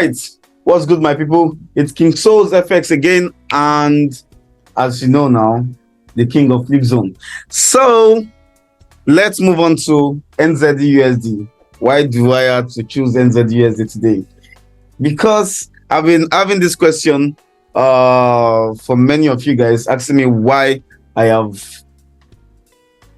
right, what's good, my people? It's King Souls FX again, and as you know now, the king of flip zone. So let's move on to NZUSD. Why do I have to choose NZUSD today? Because I've been having this question for many of you guys asking me why I have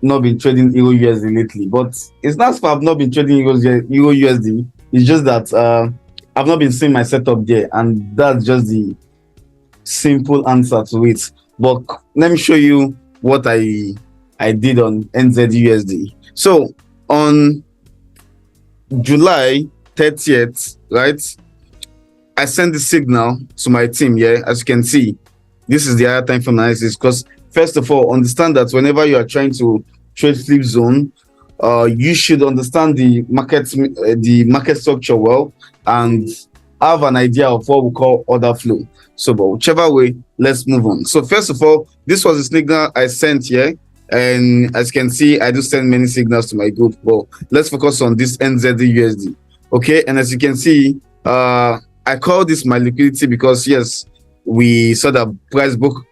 not been trading Euro USD lately. But it's not that I've not been trading Euro USD. It's just that I've not been seeing my setup there, and that's just the simple answer to it. But let me show you what I did on NZUSD. So on July 30th, right, I sent the signal to my team. As you can see, this is the higher time frame analysis. Because first of all, understand that whenever you are trying to trade flip zone, you should understand the market structure well and have an idea of what we call order flow. So, but whichever way, let's move on. So first of all, this was the signal I sent here, and as you can see, I do send many signals to my group. But let's focus on this NZUSD. Okay, and as you can see, I call this my liquidity because yes, we saw that price book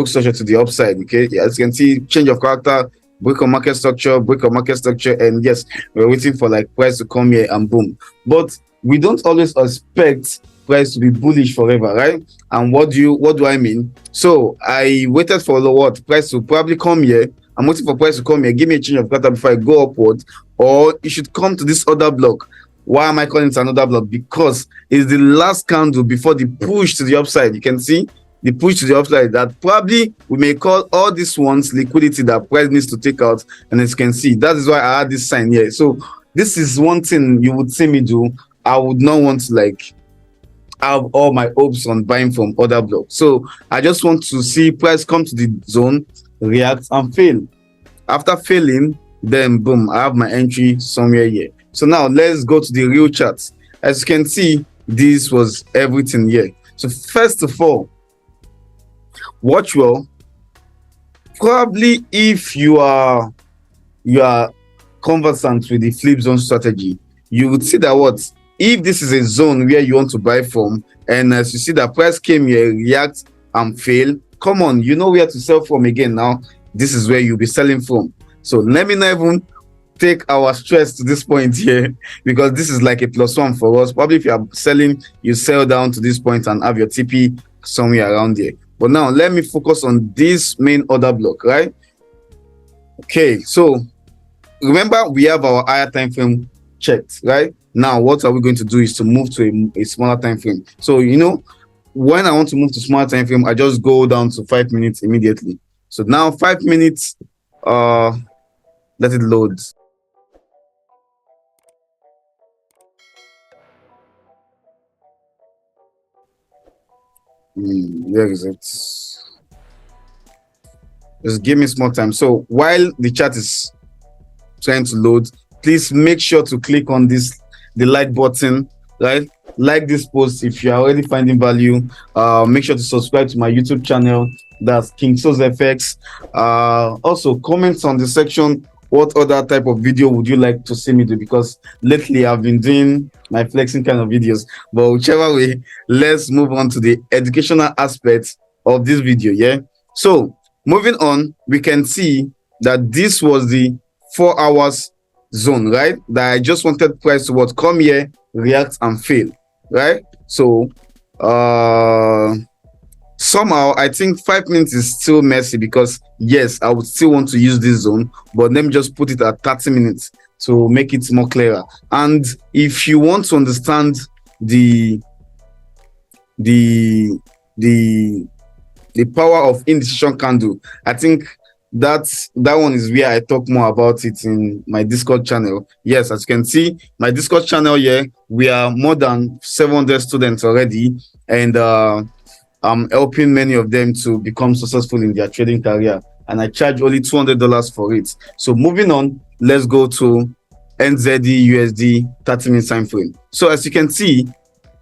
structure to the upside. Okay, as you can see, change of character, break on market structure, and yes, we're waiting for like price to come here and boom. But we don't always expect price to be bullish forever, right? And what do I mean? So I waited for what price to probably come here. I'm waiting for price to come here, give me a change of character before I go upward, or it should come to this other block. Why am I calling it another block? Because it's the last candle before the push to the upside. You can see the push to the upside that probably we may call all these ones liquidity that price needs to take out. And as you can see, that is why I had this sign here. So this is one thing you would see me do. I would not want to like have all my hopes on buying from other blocks. So I just want to see price come to the zone, react and fail. After failing, then boom, I have my entry somewhere here. So now let's go to the real charts. As you can see, this was everything here. So first of all, watch well. Probably if you are conversant with the flip zone strategy, you would see that what if this is a zone where you want to buy from, and as you see that price came here, react and fail, come on, you know where to sell from again. Now this is where you'll be selling from. So let me not even take our stress to this point here, because this is like a +1 for us. Probably if you are selling, you sell down to this point and have your TP somewhere around here. But now let me focus on this main order block, right? Okay, so remember we have our higher time frame checked, right? Now what are we going to do is to move to a smaller time frame. So you know, when I want to move to smaller time frame, I just go down to 5 minutes immediately. So now 5 minutes, let it load. Where is it? Just give me small time. So while the chat is trying to load, please make sure to click on the like button, right? Like this post if you are already finding value. Make sure to subscribe to my YouTube channel, that's King Souls FX. Also comment on the section what other type of video would you like to see me do, because lately I've been doing my flexing kind of videos. But whichever way, let's move on to the educational aspects of this video. So moving on, we can see that this was the 4 hours zone, right? That I just wanted price to what come here, react and fail, right? So somehow I think 5 minutes is still messy, because yes, I would still want to use this zone, but let me just put it at 30 minutes to make it more clearer. And if you want to understand the power of indecision candle, I think that one is where I talk more about it in my Discord channel. Yes, as you can see, my Discord channel here, we are more than 700 students already, and I'm helping many of them to become successful in their trading career, and I charge only $200 for it. So moving on, let's go to NZUSD 30-minute time frame. So as you can see,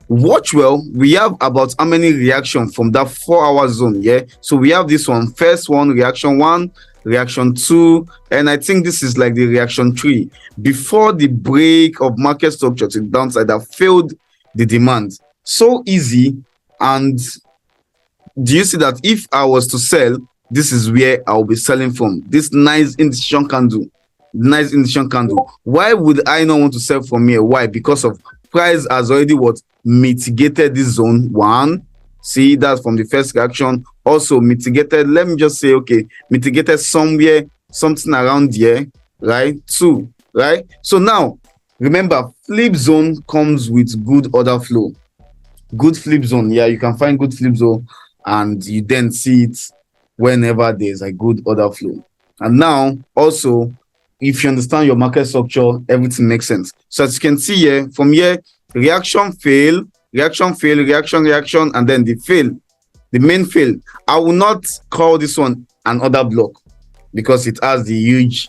watch well, we have about how many reactions from that 4 hour zone. So we have this one, first one, reaction 1, reaction 2, and I think this is like the reaction 3 before the break of market structure to the downside that failed the demand. So easy. And do you see that if I was to sell, this is where I'll be selling from? This nice indecision candle. Nice indecision candle. Why would I not want to sell from here? Why? Because of price has already what? Mitigated this zone. One. See, that's from the first reaction. Also mitigated, let me just say, okay, mitigated somewhere, something around here, right? Two, right? So now, remember, flip zone comes with good order flow. Good flip zone, yeah, you can find good flip zone and you then see it whenever there's a good order flow. And now, also, if you understand your market structure, everything makes sense. So as you can see here, from here, reaction fail, reaction, and then the fail, the main fail. I will not call this one an order block because it has the huge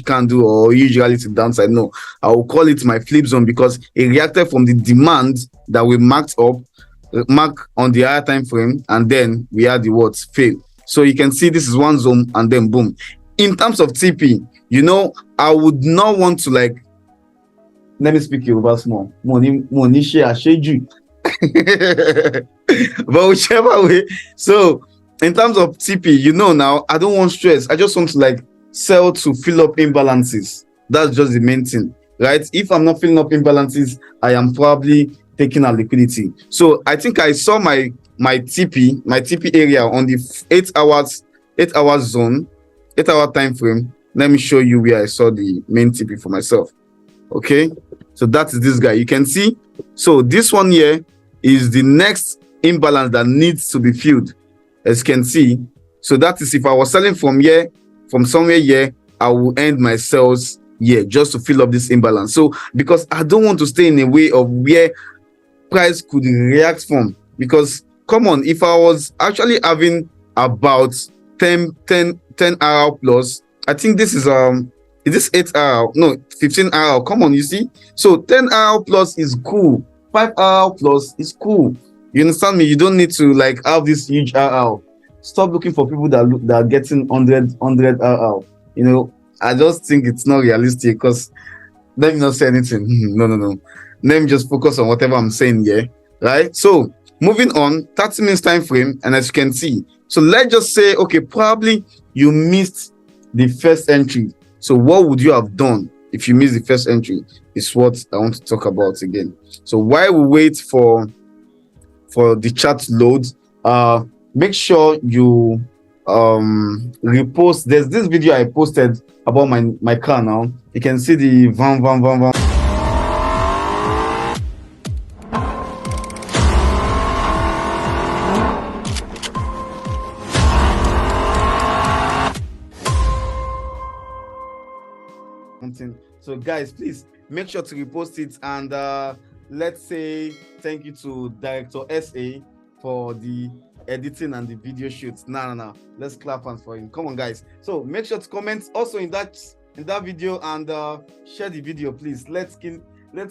candle or huge rally to the downside. No, I will call it my flip zone because it reacted from the demand that we marked on the higher time frame, and then we had the words fail. So you can see this is one zone, and then boom. In terms of TP, you know, I would not want to, like, let me speak Yoruba small. Money share you. But whichever way. So in terms of TP, you know, now I don't want stress. I just want to, like, sell to fill up imbalances. That's just the main thing, right? If I'm not filling up imbalances, I am probably taking a liquidity. So I think I saw my TP area on the 8 hours zone, 8 hour time frame. Let me show you where I saw the main TP for myself. Okay, so that is this guy. You can see, so this one here is the next imbalance that needs to be filled, as you can see. So that is, if I was selling from here, from somewhere here, I will end my sales here just to fill up this imbalance. So because I don't want to stay in a way of where price could react from, because come on, if I was actually having about 10 hour plus, I think this is this 8 hour, no, 15 hour, come on, you see. So 10 hour plus is cool, 5 hour plus is cool. You understand me? You don't need to, like, have this huge hour. Stop looking for people that are getting 100 hour. You know, I just think it's not realistic, because let me not say anything. No. Let me just focus on whatever I'm saying here, right? So moving on, 30 minutes time frame, and as you can see, so let's just say, okay, probably you missed the first entry. So what would you have done if you missed the first entry is what I want to talk about again. So while we wait for the chart to load, make sure you repost. There's this video I posted about my car now. You can see the van. So guys, please make sure to repost it, and let's say thank you to Director SA for the editing and the video shoots. No, let's clap hands for him. Come on, guys. So make sure to comment also in that video, and share the video, please. Let's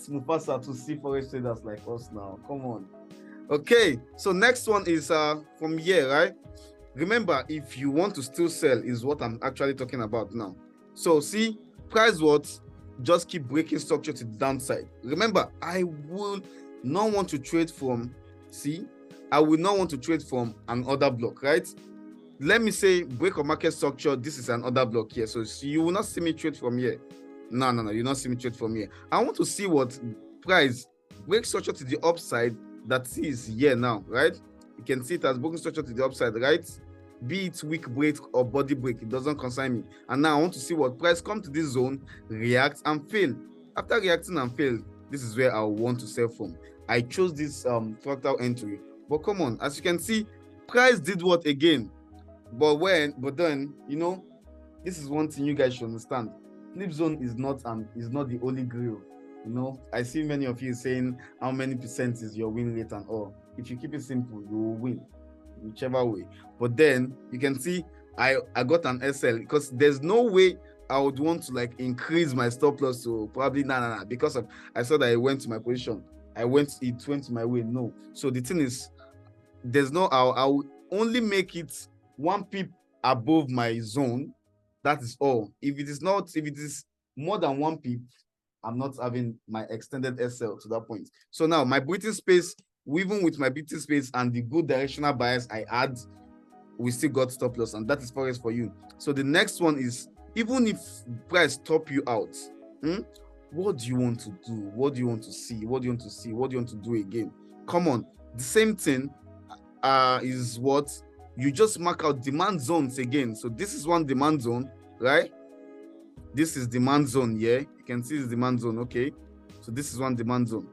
move faster to see forex traders like us now. Come on. Okay, so next one is from here, right? Remember, if you want to still sell, is what I'm actually talking about now. So see, price what just keep breaking structure to the downside. Remember, I will not want to trade from, I will not want to trade from an order block, right? Let me say break of market structure, this is an order block here. So you will not see me trade from here. No, you'll not see me trade from here. I want to see what price break structure to the upside, that is here now, right? You can see it as breaking structure to the upside, right? Be it weak break or body break, it doesn't concern me. And now I want to see what price come to this zone, react and fail. After reacting and fail, this is where I want to sell from. I chose this fractal entry, but come on, as you can see, price did what again? But then, you know, this is one thing you guys should understand. Flip zone is not the only Grail. You know, I see many of you saying how many percent is your win rate and all. If you keep it simple, you will win whichever way. But then you can see I got an SL, because there's no way I would want to, like, increase my stop loss to probably because of I saw that I went to my position. It went to my way. No. So the thing is, there's no I will only make it 1 pip above my zone. That is all. If it is more than 1 pip, I'm not having my extended SL to that point. So now my breathing space, even with my breathing space and the good directional bias I add, we still got stop loss, and that is forex for you. So the next one is, even if price stop you out, what do you want to do? What do you want to see? What do you want to see? What do you want to do again? Come on, the same thing is what you just mark out demand zones again. So this is one demand zone, right? This is demand zone. Yeah, you can see this demand zone. Okay, so this is one demand zone.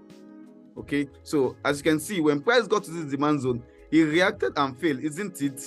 Okay, so as you can see, when price got to this demand zone, it reacted and failed, isn't it?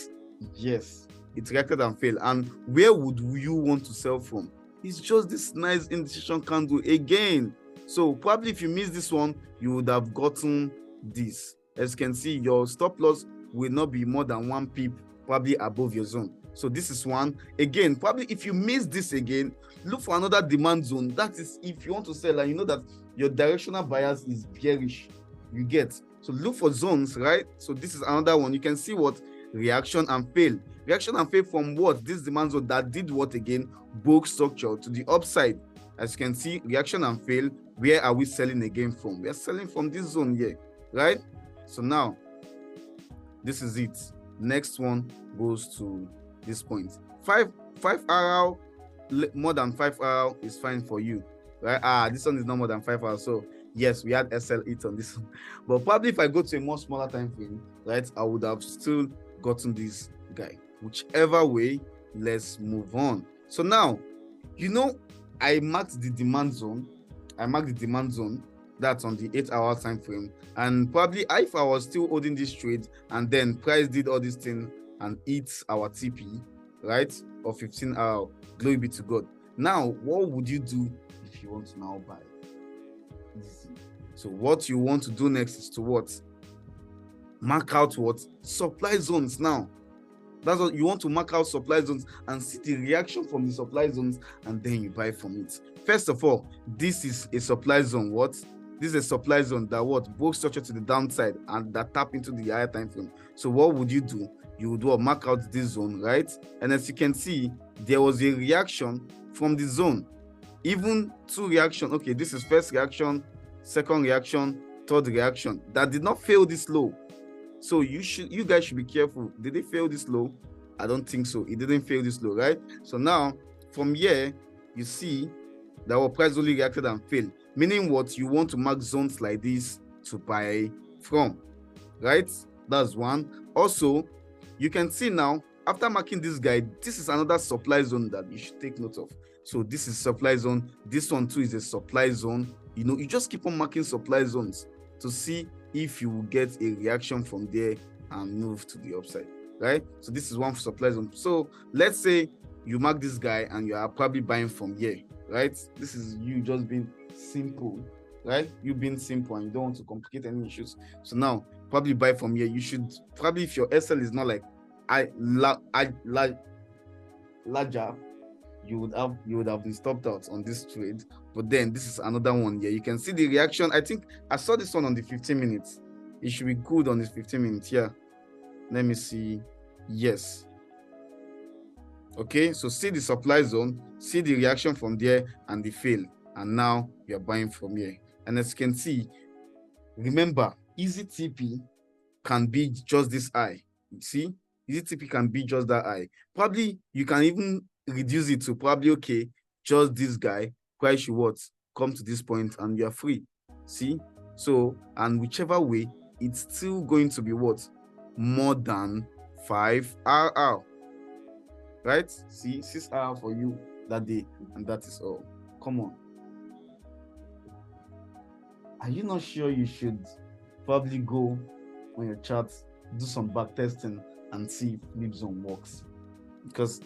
Yes, it reacted and failed. And where would you want to sell from? It's just this nice indecision candle again. So probably if you miss this one, you would have gotten this. As you can see, your stop loss will not be more than 1 pip, probably above your zone. So this is one. Again, probably if you miss this again, look for another demand zone. That is if you want to sell and you know that your directional bias is bearish, you get. So look for zones, right? So this is another one. You can see what? Reaction and fail. Reaction and fail from what? This demand zone that did what again? Broke structure to the upside. As you can see, reaction and fail. Where are we selling again from? We are selling from this zone here, right? So now, this is it. Next one goes to this point. 5 RL, more than 5 RL is fine for you, right? This one is not more than 5 hours. So yes, we had SL8 on this one. But probably if I go to a more smaller time frame, right, I would have still gotten this guy. Whichever way, let's move on. So now, you know, I marked the demand zone. That's on the 8-hour time frame. And probably if I was still holding this trade and then price did all this thing and eat our TP, right, of 15 hour, glory be to God. Now, what would you do if you want to now buy? Easy. So what you want to do next is to what? Mark out what? Supply zones now. That's what you want to mark out, supply zones, and see the reaction from the supply zones, and then you buy from it. First of all, this is a supply zone. What? This is a supply zone that what? Broke structure to the downside and that tap into the higher time frame. So what would you do? You would mark out this zone, right? And as you can see, there was a reaction from the zone. Even 2 reactions. Okay, this is first reaction, second reaction, third reaction. That did not fail this low. So you guys should be careful. Did it fail this low? I don't think so. It didn't fail this low, right? So now from here, you see that our price only reacted and failed. Meaning what? You want to mark zones like this to buy from, right? That's one. Also, you can see now, after marking this guy, this is another supply zone that you should take note of. So this is supply zone. This one too is a supply zone. You know, you just keep on marking supply zones to see if you will get a reaction from there and move to the upside, right? So this is one for supply zone. So let's say you mark this guy and you are probably buying from here, right? This is you just being simple, right? You being simple and you don't want to complicate any issues. So now probably buy from here. You should probably, if your SL is not like larger, you would have been stopped out on this trade. But then this is another one here. You can see the reaction. I think I saw this one on the 15 minutes. It should be good on this 15 minutes. Yeah, let me see. Yes. Okay, so see the supply zone, see the reaction from there and the fail, and now you're buying from here. And as you can see, remember, easy TP can be just this high. You see, easy TP can be just that high. Probably you can even reduce it to probably, okay, just this guy, price should what? Come to this point and you're free. See? So, and whichever way, it's still going to be what? More than 5 RR. Right? See, 6 RR for you that day, and that is all. Come on. Are you not sure you should probably go on your chart, do some back testing and see if flip zone works? Because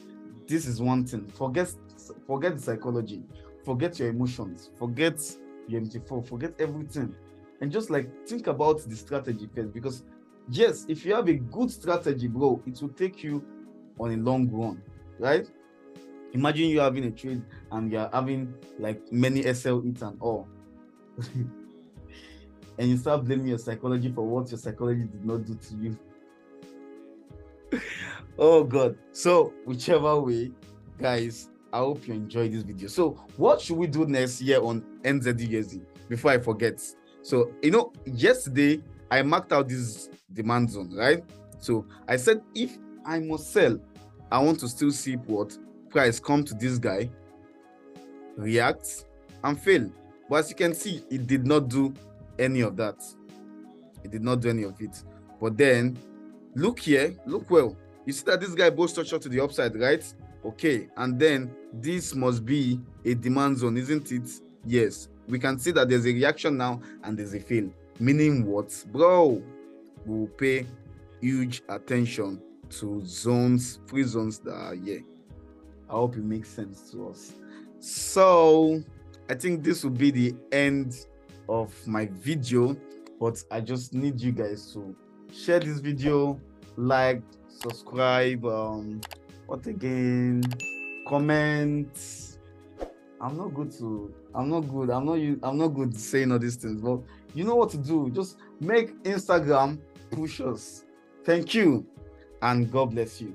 this is one thing. Forget the psychology, forget your emotions, forget your MT4, forget everything, and just like think about the strategy first. Because yes, if you have a good strategy, bro, it will take you on a long run, right? Imagine you having a trade and you're having like many SL hits and all. And you start blaming your psychology for what your psychology did not do to you. Oh God. So whichever way, guys, I hope you enjoyed this video. So what should we do next here on NZUSD before I forget? So yesterday I marked out this demand zone, right? So I said if I must sell, I want to still see what price come to this guy, react and fail. But as you can see, it did not do any of that. It did not do any of it. But then look here, look well. You see that this guy both structured to the upside, right? Okay, and then this must be a demand zone, isn't it? Yes, we can see that there's a reaction now and there's a fail. Meaning what, bro? We'll pay huge attention to zones, free zones that are here. I hope it makes sense to us. So I think this will be the end of my video, but I just need you guys to share this video, like, subscribe, what again, comment. I'm not good saying all these things, but you know what to do. Just make Instagram push us. Thank you and God bless you.